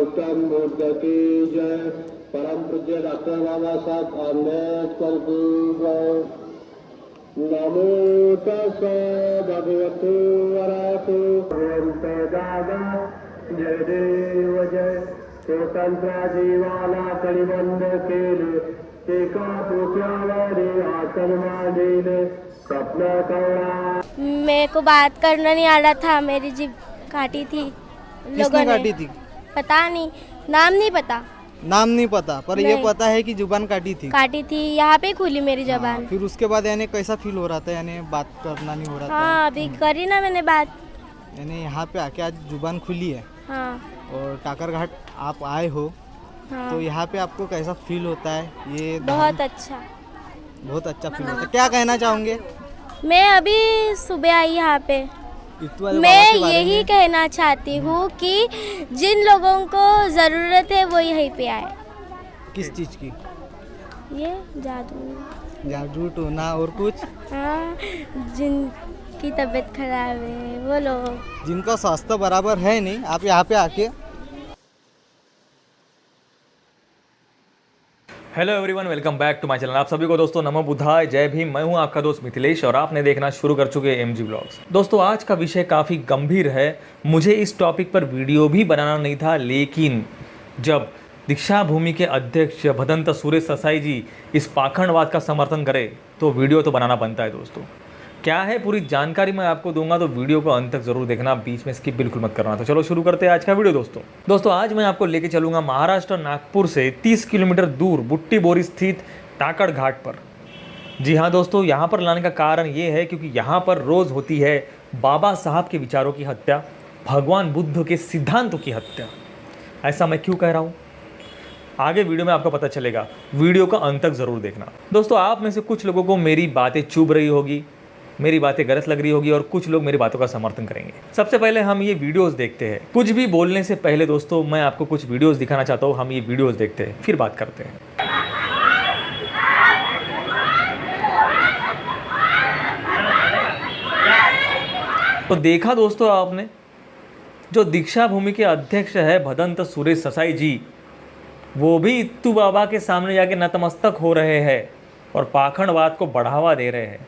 गौतम बुद्ध की जय। परम पूज्य डॉक्टर बाबा साहब अम्बेडकर की जय। नमो तस्सै भगवतो अरहतो सम्मा जय देव जय। स्वतंत्र जीवाला कलिबंद केले एका पोत्यावर आसन मांडले स्वप्न कवळा। मेरे को बात करना नहीं आ रहा था, मेरी जीभ काटी थी लोगों ने। काटी थी? पता नहीं, नाम नहीं पता। नाम नहीं पता, पर ये नहीं। पता है कि जुबान काटी थी। काटी थी, यहाँ पे खुली मेरी हाँ, जबान। फिर उसके बाद यानी कैसा फील हो रहा था, यानी बात करना नहीं हो रहा था? हाँ, अभी करी ना मैंने बात। यानी यहाँ पे आके आज जुबान खुली है हाँ और टाकर घाट आप आए हो, हाँ, तो यहाँ पे आपको कैसा फील होता है? ये बहुत अच्छा। बहुत अच्छा फील होता है। क्या कहना चाहोगे मैं अभी सुबह आई यहाँ पे। इत्तू वाले बाबा मैं के बारे यही में? कहना चाहती हूँ कि जिन लोगों को ज़रूरत है वो यहीं पे आए। किस चीज़ की? ये जादू। जादू टोना और कुछ? हाँ, जिनकी तबीयत खराब है वो लोग। जिनका स्वास्थ्य बराबर है नहीं, आप यहाँ पे आके hello everyone, welcome back to my channel. आप सभी को दोस्तों नमो बुद्धाय, जय भीम। मैं हूं आपका दोस्त मिथिलेश और आपने देखना शुरू कर चुके हैं एमजी ब्लॉग्स। दोस्तों आज का विषय काफ़ी गंभीर है। मुझे इस टॉपिक पर वीडियो भी बनाना नहीं था, लेकिन जब दीक्षा भूमि के अध्यक्ष भदंत सुरेश ससाई जी इस पाखंडवाद का समर्थन करें तो वीडियो तो बनाना बनता है। दोस्तों क्या है पूरी जानकारी मैं आपको दूंगा, तो वीडियो को अंत तक जरूर देखना, बीच में स्किप बिल्कुल मत करना। तो चलो शुरू करते हैं आज का वीडियो। दोस्तों आज मैं आपको लेके चलूंगा महाराष्ट्र नागपुर से 30 किलोमीटर दूर बुट्टी बोरी स्थित टाकड़ घाट पर। जी हाँ दोस्तों, यहाँ पर लाने का कारण ये है क्योंकि यहाँ पर रोज़ होती है बाबा साहब के विचारों की हत्या, भगवान बुद्ध के सिद्धांतों की हत्या। ऐसा मैं क्यों कह रहा हूँ आगे वीडियो में आपको पता चलेगा, वीडियो का अंत तक जरूर देखना। दोस्तों आप में से कुछ लोगों को मेरी बातें चुभ रही होगी, मेरी बातें गलत लग रही होगी और कुछ लोग मेरी बातों का समर्थन करेंगे। सबसे पहले हम ये वीडियोस देखते हैं। कुछ भी बोलने से पहले दोस्तों मैं आपको कुछ वीडियोस दिखाना चाहता हूँ। हम ये वीडियोस देखते हैं फिर बात करते हैं। तो देखा दोस्तों आपने, जो दीक्षा भूमि के अध्यक्ष है भदंत सुरेश ससाई जी, वो भी इत्तू बाबा के सामने जाके नतमस्तक हो रहे हैं और पाखंडवाद को बढ़ावा दे रहे हैं।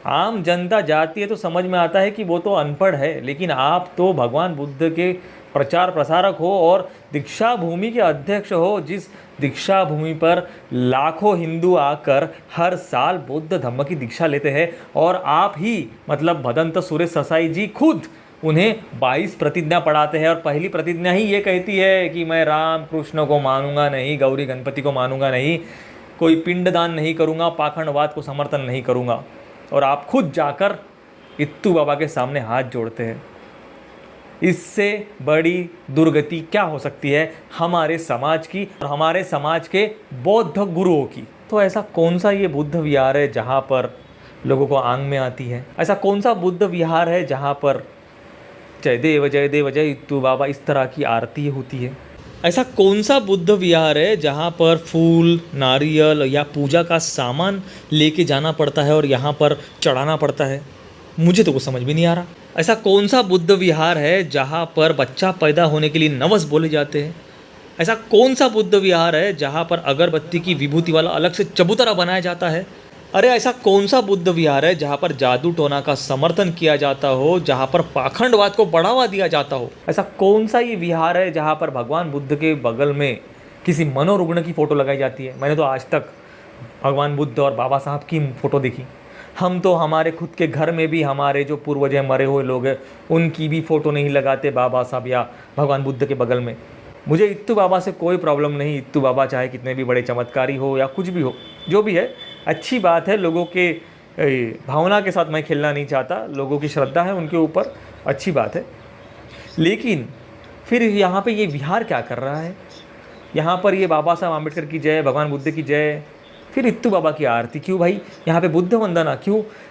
आम जनता जाती है तो समझ में आता है कि वो तो अनपढ़ है, लेकिन आप तो भगवान बुद्ध के प्रचार प्रसारक हो और दीक्षा भूमि के अध्यक्ष हो, जिस दीक्षा भूमि पर लाखों हिंदू आकर हर साल बौद्ध धर्म की दीक्षा लेते हैं। और आप ही मतलब भदंत सुरेश ससाई जी खुद उन्हें 22 प्रतिज्ञा पढ़ाते हैं और पहली प्रतिज्ञा ही ये कहती है कि मैं राम कृष्ण को मानूंगा नहीं, गौरी गणपति को मानूंगा नहीं, कोई पिंडदान नहीं करूंगा, पाखंडवाद को समर्थन नहीं करूंगा। और आप खुद जाकर इत्तू बाबा के सामने हाथ जोड़ते हैं। इससे बड़ी दुर्गति क्या हो सकती है हमारे समाज की और हमारे समाज के बौद्ध गुरुओं की। तो ऐसा कौन सा ये बुद्ध विहार है जहाँ पर लोगों को आंग में आती है? ऐसा कौन सा बुद्ध विहार है जहाँ पर जय देव जय इत्तू बाबा इस तरह की आरती होती है? ऐसा कौन सा बुद्ध विहार है जहाँ पर फूल, नारियल या पूजा का सामान लेके जाना पड़ता है और यहाँ पर चढ़ाना पड़ता है? मुझे तो कुछ समझ भी नहीं आ रहा। ऐसा कौन सा बुद्ध विहार है जहाँ पर बच्चा पैदा होने के लिए नवस बोले जाते हैं? ऐसा कौन सा बुद्ध विहार है जहाँ पर अगरबत्ती की विभूति वाला अलग से चबूतरा बनाया जाता है? अरे ऐसा कौन सा बुद्ध विहार है जहाँ पर जादू टोना का समर्थन किया जाता हो, जहाँ पर पाखंडवाद को बढ़ावा दिया जाता हो? ऐसा कौन सा ये विहार है जहाँ पर भगवान बुद्ध के बगल में किसी मनोरुग्ण की फ़ोटो लगाई जाती है? मैंने तो आज तक भगवान बुद्ध और बाबा साहब की फ़ोटो देखी। हम तो हमारे खुद के घर में भी हमारे जो पूर्वज हैं, मरे हुए लोग हैं, उनकी भी फ़ोटो नहीं लगाते बाबा साहब या भगवान बुद्ध के बगल में। मुझे इत्तू बाबा से कोई प्रॉब्लम नहीं। इत्तू बाबा चाहे कितने भी बड़े चमत्कारी हो या कुछ भी हो, जो भी है अच्छी बात है। लोगों के भावना के साथ मैं खेलना नहीं चाहता, लोगों की श्रद्धा है उनके ऊपर, अच्छी बात है। लेकिन फिर यहाँ पे ये विहार क्या कर रहा है? यहाँ पर ये बाबा साहब आम्बेडकर की जय, भगवान बुद्ध की जय, फिर इत्तू बाबा की आरती क्यों भाई? यहाँ पे बुद्ध वंदना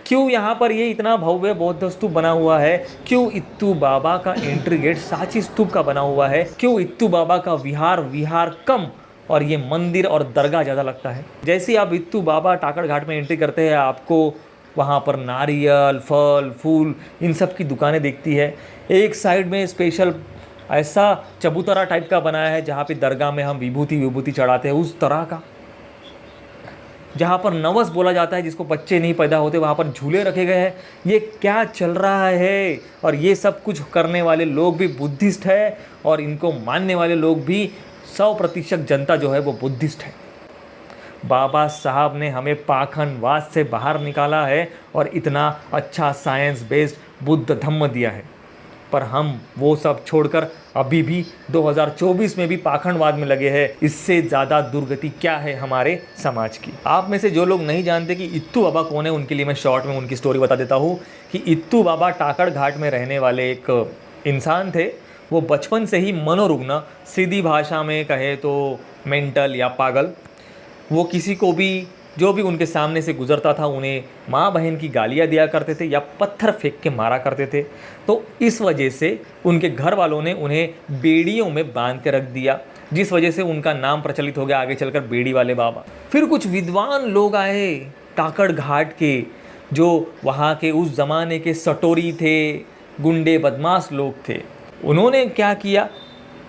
क्यों यहाँ पर ये इतना भव्य बौद्ध स्तूप बना हुआ है? क्यों इत्तू बाबा का एंट्री गेट सांची स्तूप का बना हुआ है? क्यों इत्तू बाबा का विहार कम और ये मंदिर और दरगाह ज़्यादा लगता है? जैसे आप इत्तू बाबा टाकड़ घाट में एंट्री करते हैं, आपको वहाँ पर नारियल, फल, फूल इन सब की दुकानें दिखती है। एक साइड में स्पेशल ऐसा चबूतरा टाइप का बनाया है जहाँ पे दरगाह में हम विभूति चढ़ाते हैं, उस तरह का। जहाँ पर नवस बोला जाता है, जिसको बच्चे नहीं पैदा होते, वहाँ पर झूले रखे गए हैं। ये क्या चल रहा है? और ये सब कुछ करने वाले लोग भी बुद्धिस्ट है और इनको मानने वाले लोग भी 100% जनता जो है वो बुद्धिस्ट है। बाबा साहब ने हमें पाखंडवाद से बाहर निकाला है और इतना अच्छा साइंस बेस्ड बुद्ध धम्म दिया है, पर हम वो सब छोड़कर अभी भी 2024 में भी पाखंडवाद में लगे हैं। इससे ज़्यादा दुर्गति क्या है हमारे समाज की? आप में से जो लोग नहीं जानते कि इत्तू बाबा कौन है, उनके लिए मैं शॉर्ट में उनकी स्टोरी बता देता हूँ कि इत्तू बाबा टाकड़ घाट में रहने वाले एक इंसान थे। वो बचपन से ही मनोरुग्ण, सीधी भाषा में कहे तो मेंटल या पागल। वो किसी को भी, जो भी उनके सामने से गुजरता था, उन्हें माँ बहन की गालियाँ दिया करते थे या पत्थर फेंक के मारा करते थे। तो इस वजह से उनके घर वालों ने उन्हें बेड़ियों में बांध के रख दिया, जिस वजह से उनका नाम प्रचलित हो गया आगे चलकर बेड़ी वाले बाबा। फिर कुछ विद्वान लोग आए टाकड़ घाट के, जो वहाँ के उस ज़माने के सटोरी थे, गुंडे बदमाश लोग थे। उन्होंने क्या किया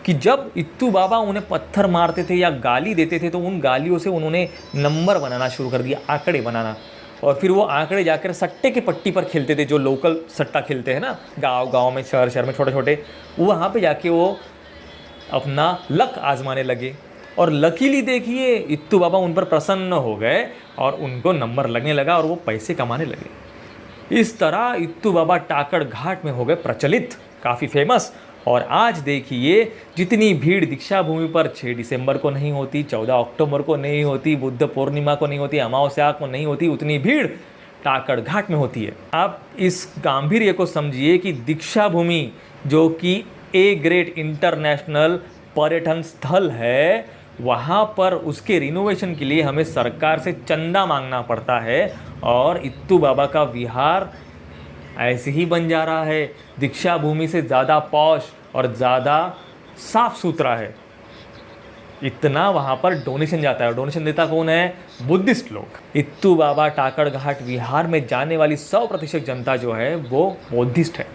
कि जब इत्तू बाबा उन्हें पत्थर मारते थे या गाली देते थे तो उन गालियों से उन्होंने नंबर बनाना शुरू कर दिया, आंकड़े बनाना। और फिर वो आंकड़े जाकर सट्टे के पट्टी पर खेलते थे, जो लोकल सट्टा खेलते हैं ना गांव में, शहर में छोटे छोटे, वहाँ पे जाके वो अपना लक आजमाने लगे। और लकीली देखिए इत्तू बाबा उन पर प्रसन्न हो गए और उनको नंबर लगने लगा और वो पैसे कमाने लगे। इस तरह इत्तू बाबा टाकड़ घाट में हो गए प्रचलित, काफ़ी फेमस। और आज देखिए जितनी भीड़ दीक्षा भूमि पर 6 दिसंबर को नहीं होती, 14 अक्टूबर को नहीं होती, बुद्ध पूर्णिमा को नहीं होती, अमावस्या को नहीं होती, उतनी भीड़ टाकड़ घाट में होती है। आप इस गांभीर्य को समझिए कि दीक्षा भूमि जो कि ए ग्रेड इंटरनेशनल पर्यटन स्थल है, वहाँ पर उसके रिनोवेशन के लिए हमें सरकार से चंदा मांगना पड़ता है। और इत्तू बाबा का विहार ऐसे ही बन जा रहा है, दीक्षा भूमि से ज़्यादा पॉश और ज़्यादा साफ सुथरा है। इतना वहाँ पर डोनेशन जाता है। डोनेशन देता कौन है? बुद्धिस्ट लोग। इत्तू बाबा टाकड़ घाट विहार में जाने वाली 100% जनता जो है वो बुद्धिस्ट है।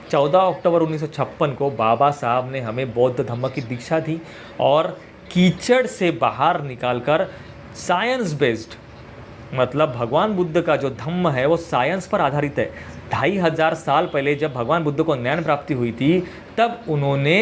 14 अक्टूबर 1956 को बाबा साहब ने हमें बौद्ध धम्म की दीक्षा दी और कीचड़ से बाहर निकालकर साइंस बेस्ड, मतलब भगवान बुद्ध का जो धम्म है वो साइंस पर आधारित है। 2500 साल पहले जब भगवान बुद्ध को ज्ञान प्राप्ति हुई थी, तब उन्होंने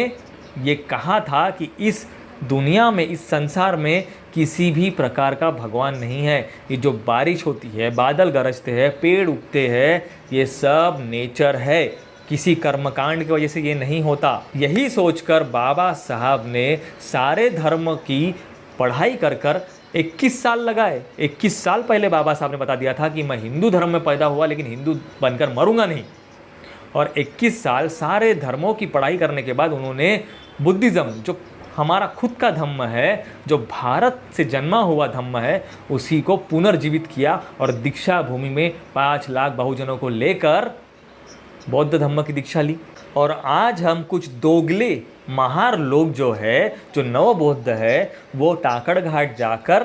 ये कहा था कि इस दुनिया में, इस संसार में किसी भी प्रकार का भगवान नहीं है। ये जो बारिश होती है, बादल गरजते हैं, पेड़ उगते हैं, ये सब नेचर है, किसी कर्मकांड की वजह से ये नहीं होता। यही सोचकर बाबा साहब ने सारे धर्म की पढ़ाई कर 21 साल लगाए। 21 साल पहले बाबा साहब ने बता दिया था कि मैं हिंदू धर्म में पैदा हुआ लेकिन हिंदू बनकर मरूंगा नहीं। और 21 साल सारे धर्मों की पढ़ाई करने के बाद उन्होंने बुद्धिज़्म, जो हमारा खुद का धम्म है, जो भारत से जन्मा हुआ धम्म है, उसी को पुनर्जीवित किया और दीक्षा भूमि में 5 लाख बहुजनों को लेकर बौद्ध धम्म की दीक्षा ली। और आज हम कुछ दोगले महार लोग जो है, जो नव बौद्ध है, वो टाकड़ घाट जाकर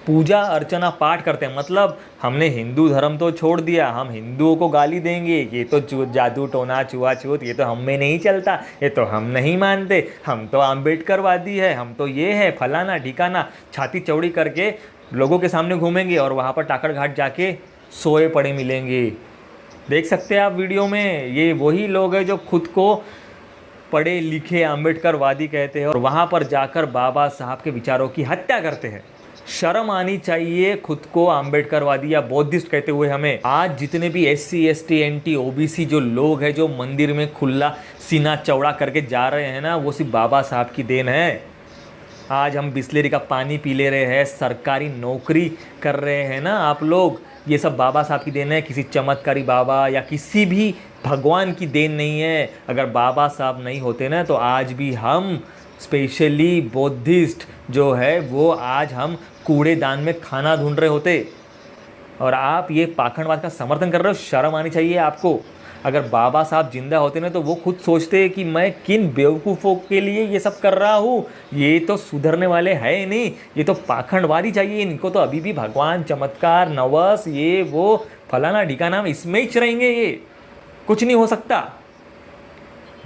पूजा अर्चना पाठ करते हैं। मतलब हमने हिंदू धर्म तो छोड़ दिया, हम हिंदुओं को गाली देंगे, ये तो जादू टोना छुआछूत, ये तो हम में नहीं चलता, ये तो हम नहीं मानते, हम तो अम्बेडकरवादी है, हम तो ये है, फलाना ठिकाना, छाती चौड़ी करके लोगों के सामने घूमेंगे और वहाँ पर टाकड़ घाट जाके सोए पड़े मिलेंगे। देख सकते हैं आप वीडियो में, ये वही लोग हैं जो खुद को पढ़े लिखे अम्बेडकरवादी कहते हैं और वहाँ पर जाकर बाबा साहब के विचारों की हत्या करते हैं। शर्म आनी चाहिए खुद को अम्बेडकरवादी या बौद्धिस्ट कहते हुए हमें। आज जितने भी SC ST NT OBC जो लोग हैं, जो मंदिर में खुला सीना चौड़ा करके जा रहे हैं ना, वो सिर्फ बाबा साहब की देन है। आज हम बिस्लेरी का पानी पी ले रहे हैं, सरकारी नौकरी कर रहे हैं ना आप लोग, ये सब बाबा साहब की देन है, किसी चमत्कारी बाबा या किसी भी भगवान की देन नहीं है। अगर बाबा साहब नहीं होते ना, तो आज भी हम स्पेशली बुद्धिस्ट जो है वो आज हम कूड़ेदान में खाना ढूंढ रहे होते। और आप ये पाखंडवाद का समर्थन कर रहे हो, शर्म आनी चाहिए आपको। अगर बाबा साहब जिंदा होते ना, तो वो खुद सोचते कि मैं किन बेवकूफ़ों के लिए ये सब कर रहा हूँ, ये तो सुधरने वाले हैं नहीं, ये तो पाखंडवादी चाहिए, इनको तो अभी भी भगवान, चमत्कार, नवस, ये वो फलाना ढिकाना, इसमें ही रहेंगे, ये कुछ नहीं हो सकता।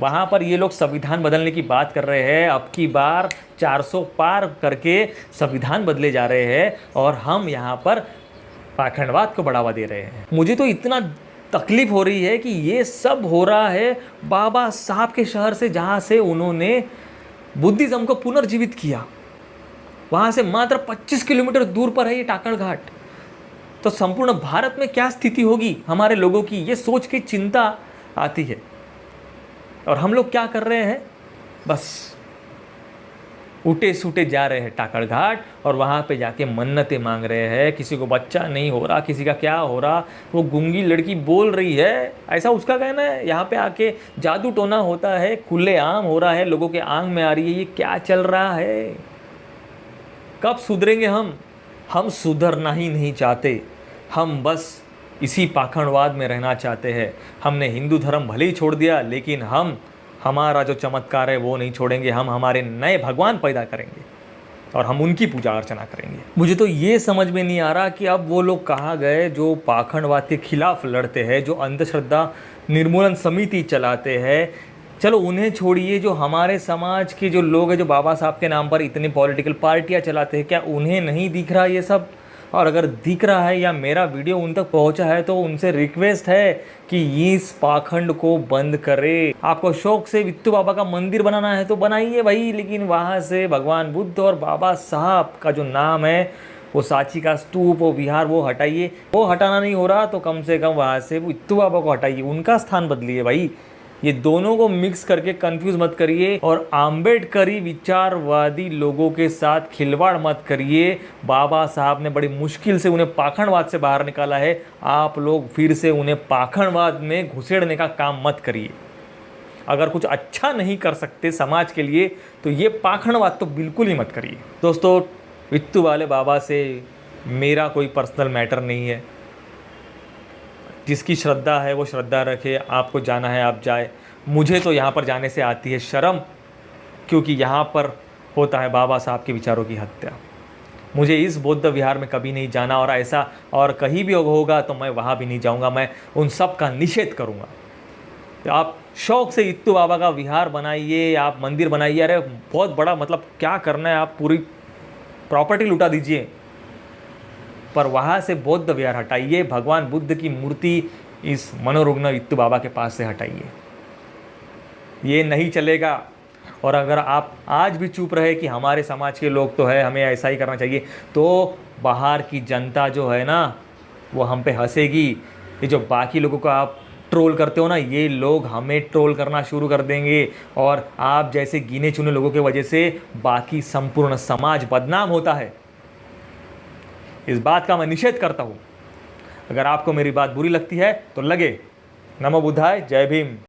वहाँ पर ये लोग संविधान बदलने की बात कर रहे हैं। अब की बार 400 पार करके संविधान बदले जा रहे हैं और हम यहाँ पर पाखंडवाद को बढ़ावा दे रहे हैं। मुझे तो इतना तकलीफ हो रही है कि ये सब हो रहा है बाबा साहब के शहर से, जहाँ से उन्होंने बुद्धिज़्म को पुनर्जीवित किया। वहाँ से मात्र 25 किलोमीटर दूर पर है ये टाकड़ घाट। तो संपूर्ण भारत में क्या स्थिति होगी हमारे लोगों की, ये सोच के चिंता आती है। और हम लोग क्या कर रहे हैं, बस उठे सूटे जा रहे हैं टाकड़ घाट और वहाँ पे जाके मन्नतें मांग रहे हैं। किसी को बच्चा नहीं हो रहा, किसी का क्या हो रहा, वो गूंगी लड़की बोल रही है, ऐसा उसका कहना है। यहाँ पे आके जादू टोना होता है, खुलेआम हो रहा है, लोगों के आंग में आ रही है। ये क्या चल रहा है? कब सुधरेंगे हम सुधरना ही नहीं चाहते। हम बस इसी पाखंडवाद में रहना चाहते हैं। हमने हिंदू धर्म भले ही छोड़ दिया, लेकिन हमारा जो चमत्कार है वो नहीं छोड़ेंगे। हम हमारे नए भगवान पैदा करेंगे और हम उनकी पूजा अर्चना करेंगे। मुझे तो ये समझ में नहीं आ रहा कि अब वो लोग कहाँ गए जो पाखंडवाद के खिलाफ लड़ते हैं, जो अंधश्रद्धा निर्मूलन समिति चलाते हैं। चलो उन्हें छोड़िए, जो हमारे समाज के जो लोग हैं, जो बाबा साहब के नाम पर इतनी पॉलिटिकल पार्टियाँ चलाते हैं, क्या उन्हें नहीं दिख रहा ये सब? और अगर दिख रहा है या मेरा वीडियो उन तक पहुंचा है तो उनसे रिक्वेस्ट है कि इस पाखंड को बंद करे। आपको शौक से वित्तू बाबा का मंदिर बनाना है तो बनाइए भाई, लेकिन वहाँ से भगवान बुद्ध और बाबा साहब का जो नाम है, वो सांची का स्तूप, वो विहार, वो हटाइए। वो हटाना नहीं हो रहा तो कम से कम वहाँ से वित्तू बाबा को हटाइए, उनका स्थान बदलिए भाई। ये दोनों को मिक्स करके कंफ्यूज मत करिए और आम्बेडकरी विचारवादी लोगों के साथ खिलवाड़ मत करिए। बाबा साहब ने बड़ी मुश्किल से उन्हें पाखंडवाद से बाहर निकाला है, आप लोग फिर से उन्हें पाखंडवाद में घुसेड़ने का काम मत करिए। अगर कुछ अच्छा नहीं कर सकते समाज के लिए तो ये पाखंडवाद तो बिल्कुल ही मत करिए। दोस्तों, वित्तू वाले बाबा से मेरा कोई पर्सनल मैटर नहीं है। जिसकी श्रद्धा है वो श्रद्धा रखे, आपको जाना है आप जाए। मुझे तो यहाँ पर जाने से आती है शर्म, क्योंकि यहाँ पर होता है बाबा साहब के विचारों की हत्या। मुझे इस बौद्ध विहार में कभी नहीं जाना, और ऐसा और कहीं भी होगा तो मैं वहाँ भी नहीं जाऊँगा। मैं उन सब का निषेध करूँगा। आप शौक से इत्तू बाबा का विहार बनाइए, आप मंदिर बनाइए, अरे बहुत बड़ा, मतलब क्या करना है, आप पूरी प्रॉपर्टी लुटा दीजिए, पर वहाँ से बौद्ध विहार हटाइए। भगवान बुद्ध की मूर्ति इस मनोरुग्ण इत्तू बाबा के पास से हटाइए। ये नहीं चलेगा। और अगर आप आज भी चुप रहे कि हमारे समाज के लोग तो है, हमें ऐसा ही करना चाहिए, तो बाहर की जनता जो है ना, वो हम पे हंसेगी। ये जो बाकी लोगों को आप ट्रोल करते हो ना, ये लोग हमें ट्रोल करना शुरू कर देंगे, और आप जैसे गिने चुने लोगों की वजह से बाकी संपूर्ण समाज बदनाम होता है। इस बात का मैं निषेध करता हूँ। अगर आपको मेरी बात बुरी लगती है तो लगे। नमो बुद्धाय, जय भीम।